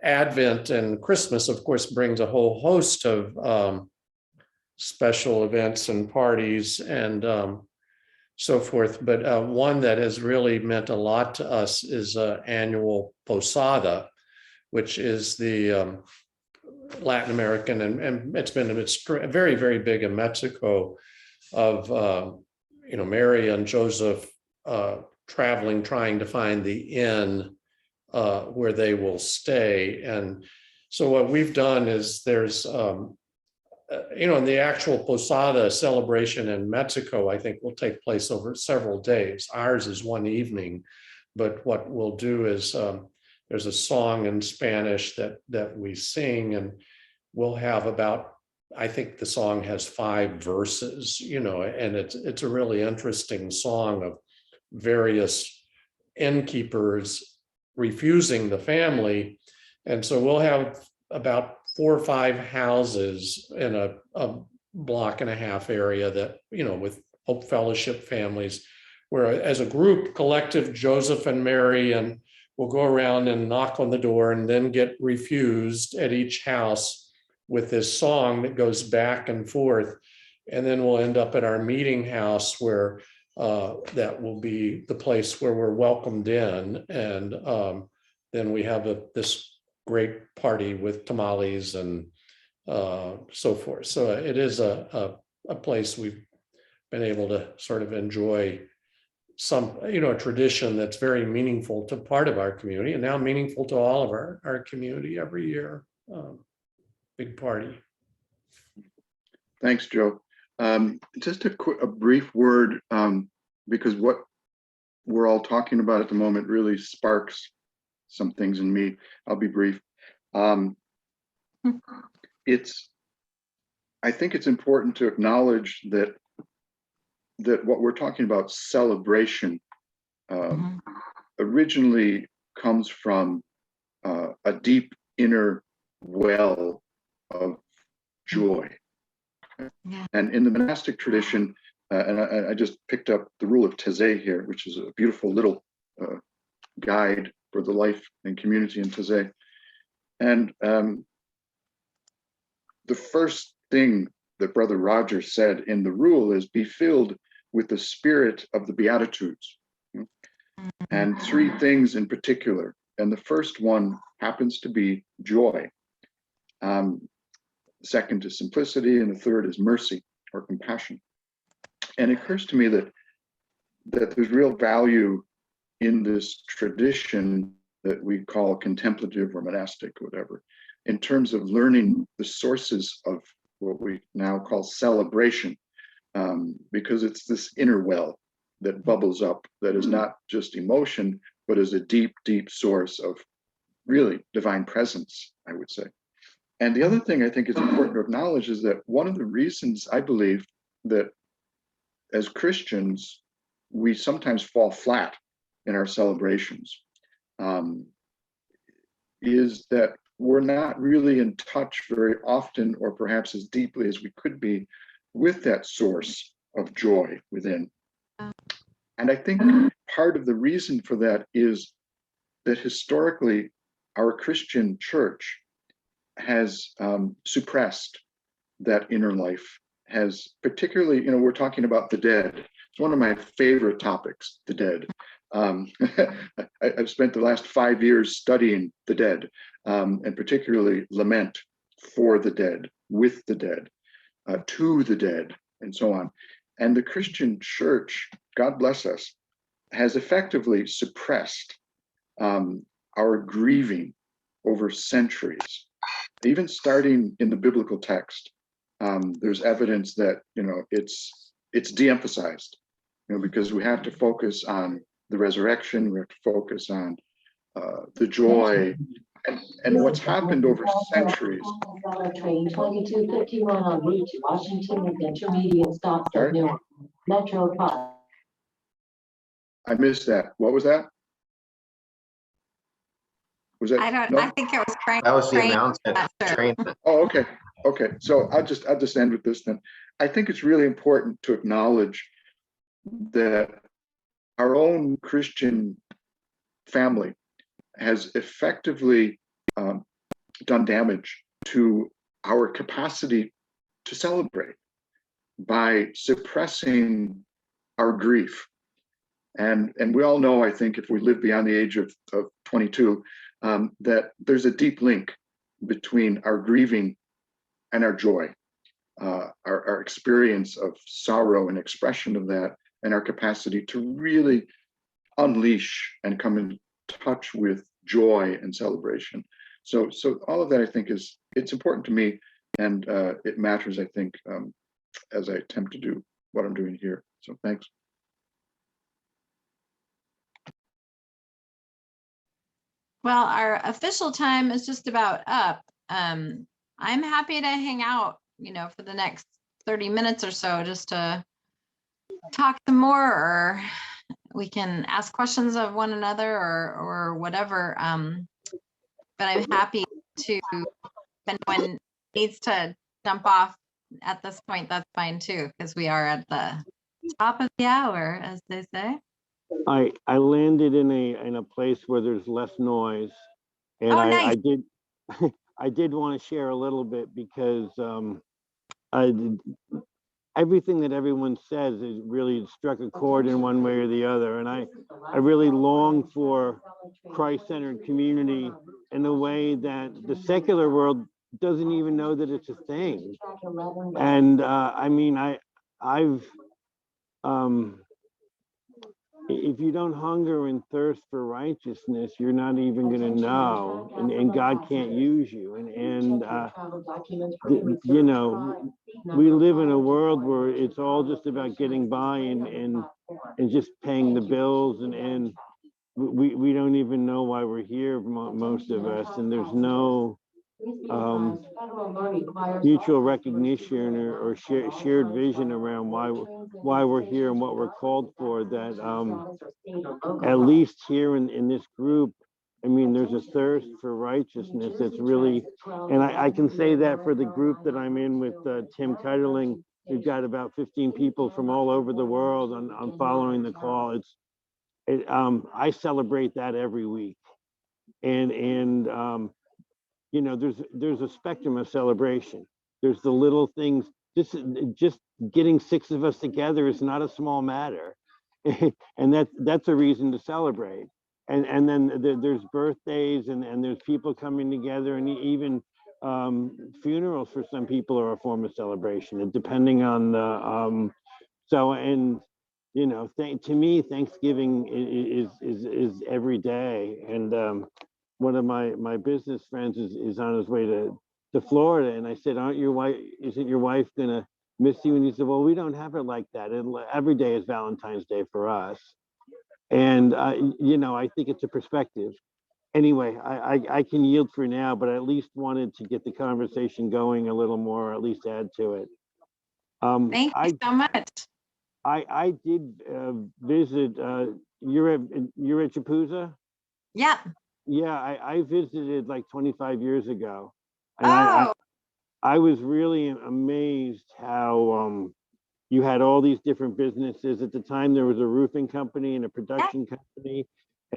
Advent and Christmas, of course, brings a whole host of special events and parties and so forth. But one that has really meant a lot to us is annual Posada, which is the Latin American, and it's very, very big in Mexico, of Mary and Joseph traveling, trying to find the inn where they will stay. And so what we've done is there's in the actual Posada celebration in Mexico, I think will take place over several days. Ours is one evening, but what we'll do is there's a song in Spanish that we sing, and we'll have about, I think the song has 5 verses, and it's a really interesting song of various innkeepers refusing the family. And so we'll have about 4 or 5 houses in a block and a half area that, with Hope Fellowship families, where as a group, collective, Joseph and Mary, and we'll go around and knock on the door and then get refused at each house with this song that goes back and forth. And then we'll end up at our meeting house, where that will be the place where we're welcomed in. And then we have this great party with tamales and so forth. So it is a place we've been able to sort of enjoy some, a tradition that's very meaningful to part of our community, and now meaningful to all of our community every year. Big party. Thanks, Joe. Just a brief word, because what we're all talking about at the moment really sparks some things in me. I'll be brief. It's I think it's important to acknowledge that what we're talking about, celebration, Mhm. originally comes from a deep inner well of joy. Yeah. And in the monastic tradition, and I just picked up the Rule of Taizé here, which is a beautiful little guide for the life and community in Taizé. And the first thing that Brother Roger said in the rule is, be filled with the spirit of the Beatitudes. And three things in particular. And the first one happens to be joy. Second is simplicity, and the third is mercy or compassion. And it occurs to me that there's real value in this tradition that we call contemplative or monastic, whatever, in terms of learning the sources of what we now call celebration, because it's this inner well that bubbles up that is not just emotion, but is a deep, deep source of really divine presence, I would say. And the other thing I think is important to acknowledge is that one of the reasons I believe that as Christians, we sometimes fall flat in our celebrations is that we're not really in touch very often, or perhaps as deeply as we could be, with that source of joy within. And I think part of the reason for that is that historically, our Christian church has suppressed that inner life, has particularly, we're talking about the dead. It's one of my favorite topics, the dead. I've spent the last 5 years studying the dead, and particularly lament for the dead, with the dead, to the dead, and so on. And the Christian church, God bless us, has effectively suppressed our grieving over centuries. Even starting in the biblical text, there's evidence that it's de-emphasized, because we have to focus on the resurrection, we have to focus on the joy, and what's happened over centuries. Train 2251 on route to Washington with intermediate stops at Newark. Metro Cross. I missed that. What was that? Was that? I don't, no? I think it was Frank. That was the Frank, announcement. not sure. Train. Oh, okay. Okay. So I'll just end with this then. I think it's really important to acknowledge that our own Christian family has effectively done damage to our capacity to celebrate by suppressing our grief. And we all know, I think, if we live beyond the age of 22, that there's a deep link between our grieving and our joy, our experience of sorrow and expression of that, and our capacity to really unleash and come in touch with joy and celebration. So all of that, I think, it's important to me, and it matters, I think, as I attempt to do what I'm doing here. So thanks. Well, our official time is just about up. I'm happy to hang out, for the next 30 minutes or so, just to talk some more, or we can ask questions of one another, or whatever. But I'm happy to, if anyone needs to jump off at this point, that's fine too, because we are at the top of the hour, as they say. I landed in a place where there's less noise, and Oh, I nice. did I did want to share a little bit, because everything that everyone says is really struck a chord in one way or the other, and I really long for Christ-centered community in a way that the secular world doesn't even know that it's a thing. And I mean, I've if you don't hunger and thirst for righteousness, you're not even going to know, and God can't use you. And we live in a world where it's all just about getting by and just paying the bills, and we don't even know why we're here, most of us, and there's no mutual recognition or shared vision around why we're here and what we're called for, that at least here in this group, I mean, there's a thirst for righteousness that's really, and I can say that for the group that I'm in with Tim Keiterling. We've got about 15 people from all over the world on following the call. I celebrate that every week. And you know, there's a spectrum of celebration. There's the little things. Just getting 6 of us together is not a small matter, and that's a reason to celebrate. And then there's birthdays and there's people coming together, and even funerals for some people are a form of celebration, and depending on the so, and you know, to me, Thanksgiving is every day. And one of my business friends is on his way to Florida, and I said, isn't your wife gonna miss you? And he said, well, we don't have it like that. Every day is Valentine's Day for us. And you know, I think it's a perspective. Anyway, I can yield for now, but I at least wanted to get the conversation going a little more, or at least add to it. Thank you so much. I did visit. You're at Chapuza? Yeah. Yeah, I visited like 25 years ago, and Oh, I was really amazed how you had all these different businesses. At the time, there was a roofing company and a production company,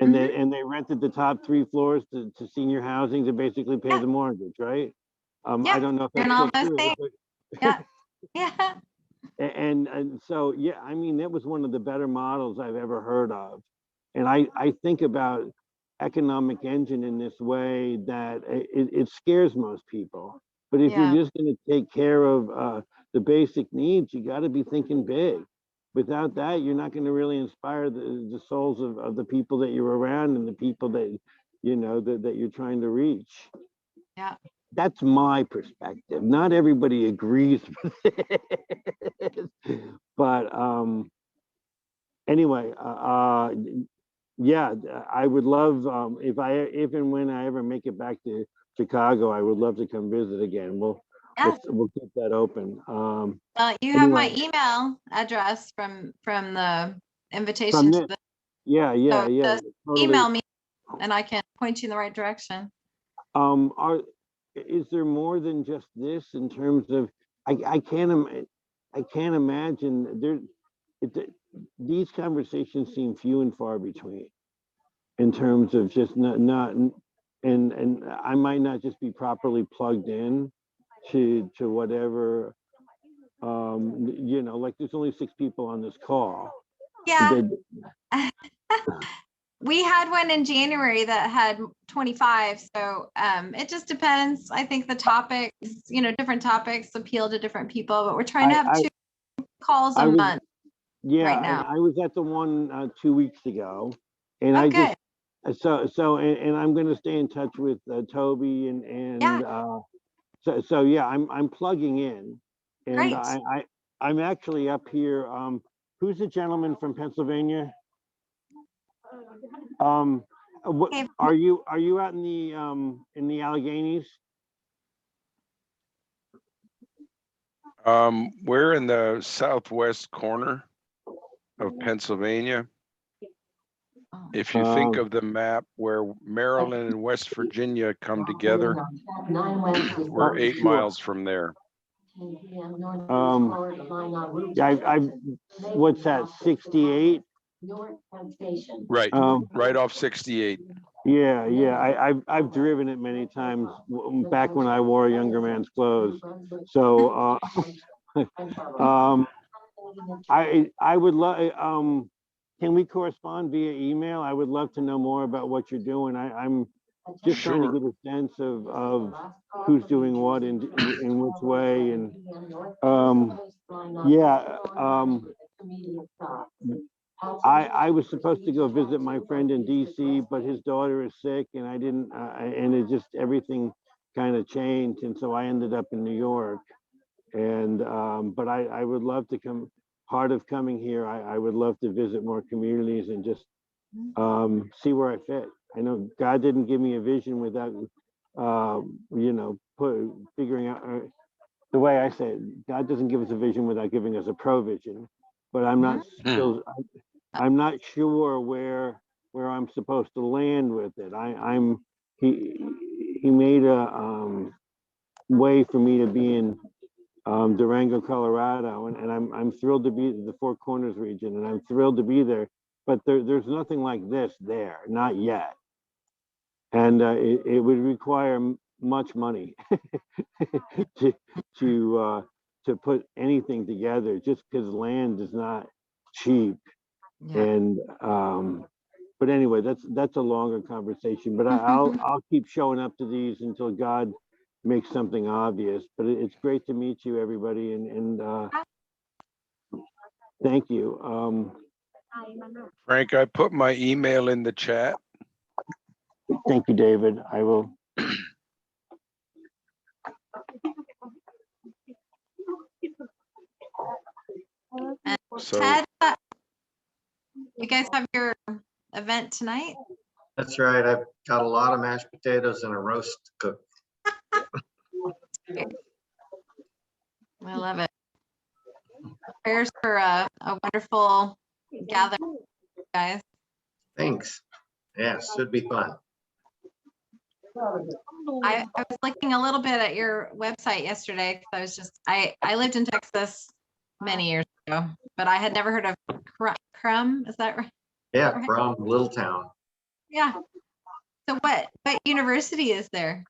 and they rented the top 3 floors to senior housing to basically pay the mortgage, right? yeah. I don't know if that's And all still those true. things. Yeah. Yeah. And so, yeah, I mean, that was one of the better models I've ever heard of. And I think about economic engine in this way that it scares most people. But if Yeah. you're just going to take care of the basic needs, you got to be thinking big. Without that, you're not going to really inspire the souls of the people that you're around and the people that, you know, that you're trying to reach. Yeah. That's my perspective. Not everybody agrees with it. But anyway, yeah, I would love, if and when I ever make it back to Chicago, I would love to come visit again. We'll keep that open. You have my email address from the invitation to the. Yeah. Just Totally. email me and I can point you in the right direction. Is there more than just this in terms of, I can't imagine these conversations seem few and far between in terms of just not and I might not just be properly plugged in to whatever, you know, like there's only 6 people on this call. Yeah. We had one in January that had 25. So it just depends. I think the topics, you know, different topics appeal to different people, but we're trying to have 2 calls a month. Yeah, right now. I was at the one 2 weeks ago, and Okay. and I'm going to stay in touch with Toby and so yeah, I'm plugging in, and Great. I'm actually up here. Who's the gentleman from Pennsylvania? Are you out in the Alleghenies? We're in the southwest corner of Pennsylvania. If you think of the map where Maryland and West Virginia come together, we're 8 miles from there. What's that, 68? Right, right off 68. Yeah, I've driven it many times back when I wore a younger man's clothes. So I would love, can we correspond via email? I would love to know more about what you're doing. I'm just trying to get a sense of who's doing what in which way. And I was supposed to go visit my friend in DC, but his daughter is sick, and I didn't, and it just, everything kind of changed. And so I ended up in New York. And, but I would love to come, part of coming here, I would love to visit more communities and just see where I fit. I know God didn't give me a vision without figuring out, the way I say it, God doesn't give us a vision without giving us a provision, but I'm not still, I'm not sure where I'm supposed to land with it. He made a way for me to be in Durango, Colorado, and I'm thrilled to be the Four Corners region, and I'm thrilled to be there. But there's nothing like this there, not yet, and it would require much money to put anything together, just because land is not cheap. Yeah. And but anyway, that's a longer conversation. But I'll keep showing up to these until God makes something obvious. But it's great to meet you, everybody, and thank you. Frank, I put my email in the chat. Thank you, David. I will. And So Ted, you guys have your event tonight? That's right. I've got a lot of mashed potatoes and a roast cooked. I love it. Prayers for a wonderful gathering, guys. Thanks. Yes, should be fun. I was looking a little bit at your website yesterday because I lived in Texas many years ago, but I had never heard of Crum. Is that right? Yeah, from Little Town. Yeah. So what university is there?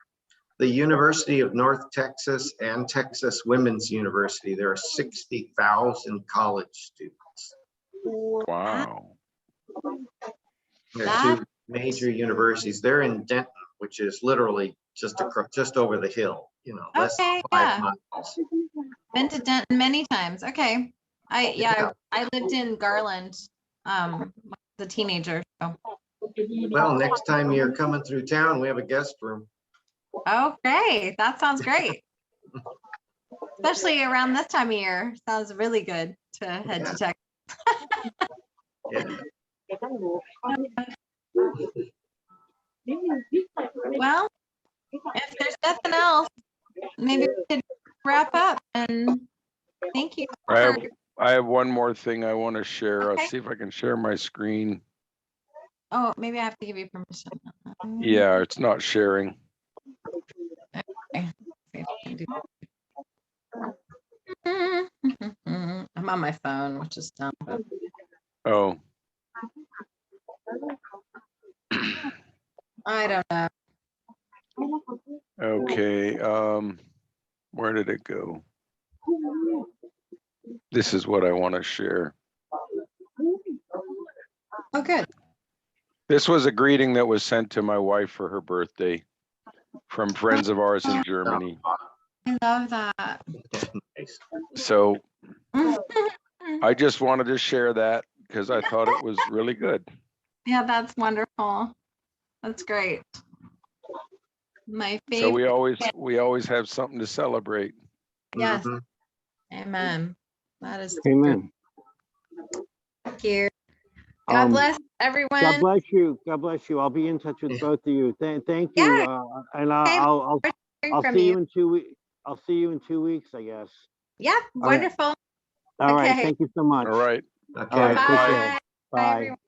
The University of North Texas and Texas Women's University. There are 60,000 college students. wow. There are two major universities. They're in Denton, which is literally just over the hill, less than Okay, 5 yeah. miles. Been to Denton many times. Okay. I lived in Garland as a teenager. So. Well, next time you're coming through town, we have a guest room. Okay, that sounds great. Especially around this time of year. Sounds really good to head to Texas. Yeah. Well, if there's nothing else, maybe we could wrap up and thank you. I have one more thing I want to share. Okay. I'll see if I can share my screen. Oh, maybe I have to give you permission. Yeah, it's not sharing. Okay. I'm on my phone, which is dumb. But... Oh. I don't know. Okay, where did it go? This is what I want to share. Oh, good. This was a greeting that was sent to my wife for her birthday from friends of ours in Germany. I love that. Nice. So I just wanted to share that because I thought it was really good. Yeah, that's wonderful. That's great. My favorite. So we always have something to celebrate. Yes. Mhm. Amen. That is Amen. good. Thank you. God bless everyone. God bless you. God bless you. I'll be in touch with both of you. Thank you. Yeah. And Okay, I'll hearing from see you in 2 weeks. I'll see you in 2 weeks, I guess. Yeah, right. wonderful. All right. Okay. Thank you so much. All right. Okay. All right. Take Bye. care. Bye, Bye. everyone.